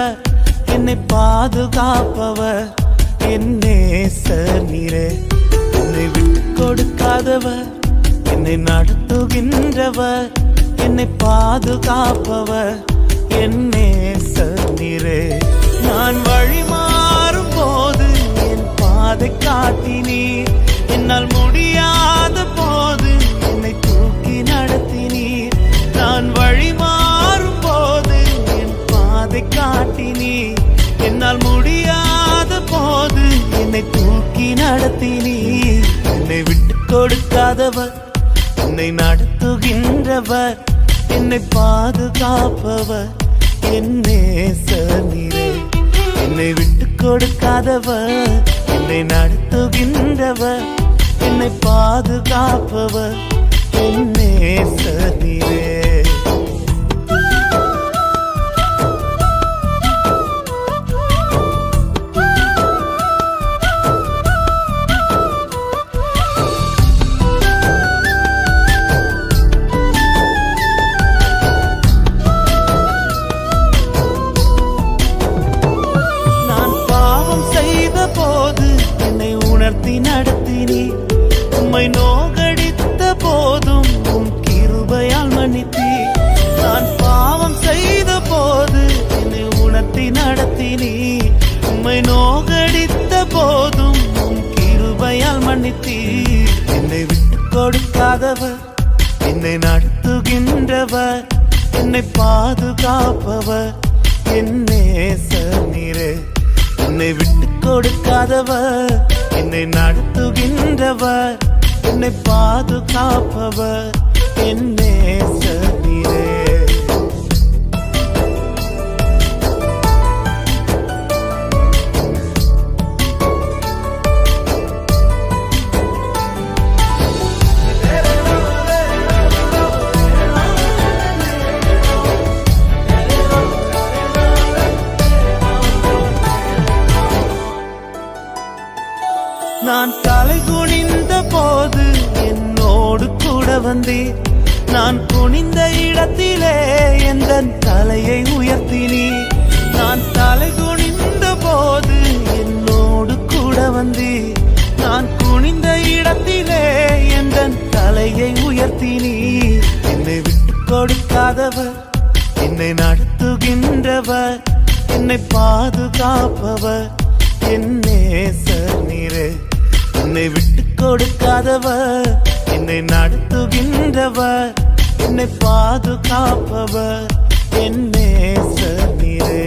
நடத்துகின்றவர், என்னை பாதுகாப்பவர், என் நேசர் நீரே. என்னை விட்டு கொடுக்காதவர், என்னை நடத்துகின்றவர், என்னை பாதுகாப்பவர், என் நேசர் நீரே. நான் வழி மாறும் போது என் பாதை காட்டினீர், என்னால் முடியாத போது என்னை தூக்கி நடத்தினீர். நான் வழி மாறும் போது என் பாதை காட்டினீர், என்னால் முடியாத போது என்னை தூக்கி நடத்தினீர். என்னை விட்டு கொடுக்காதவர், என்னை நடத்துகின்றவர், என்னை பாதுகாப்பவர், என் நேசர் நீரே. என்னை விட்டு கொடுக்காதவர், என்னை நடத்துகின்றவர், என்னை பாதுகாப்பவர், என் நேசர் நீரே. நடத்தினீர், உம்மை நோகடித்த போதும் உம் கிருபையால் மன்னித்தீர். நான் பாவம் செய்த போது என்னை உணர்த்தி நடத்தினீர், உம்மை நோகடித்த போதும் உம் கிருபையால் மன்னித்தீர். என்னை விட்டு கொடுக்காதவர், என்னை நடத்துகின்றவர், என்னை பாதுகாப்பவர், என் நேசர் நீரே. என்னை விட்டு கொடுக்காதவர், என்னை நடத்துகின்றவர், என்னை பாதுகாப்பவர், என் நேசர் நீரே. நான் தலை குனிந்த போது என்னோடு கூட வந்தீர், நான் குனிந்த இடத்திலே எந்த தலையை உயர்த்தினீர். நான் தலை குனிந்த போது என்னோடு கூட வந்தீர், நான் குனிந்த இடத்திலே எந்த தலையை உயர்த்தினீர். என்னை விட்டு கொடுக்காதவர், என்னை நடத்துகின்றவர், என்னை பாதுகாப்பவர், என் நேசர் நீரே. என்னை விட்டு கொடுக்காதவர், என்னை நடத்துகின்றவர், என்னை பாதுகாப்பவர், என் நேசர் நீரே.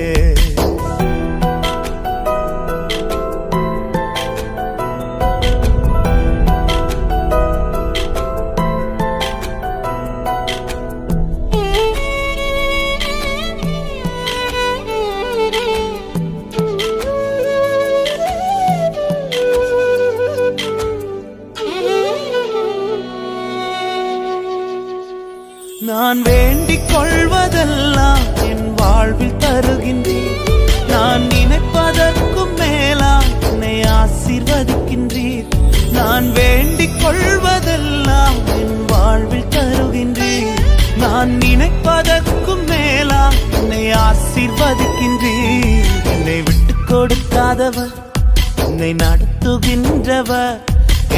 நான் வேண்டிக் கொள்வதெல்லாம் என் வாழ்வில் தருகின்றீர், நான் நினைப்பதற்கும் மேலாம் என்னை ஆசீர்வதிக்கின்றீர். நான் வேண்டிக் கொள்வதெல்லாம் என் வாழ்வில் தருகின்றீர், நான் நினைப்பதற்கும் மேலாம் என்னை ஆசீர்வதிக்கின்றீர். என்னை விட்டு கொடுக்காதவர், என்னை நடத்துகின்றவர்,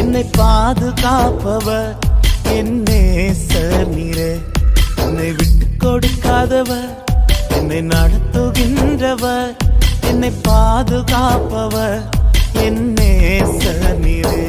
என்னை பாதுகாப்பவர், என் நேசர் நீரே. என்னை விட்டு கொடுக்காதவர், என்னை நடத்துகின்றவர், என்னை பாதுகாப்பவர், என் நேசர் நீரே.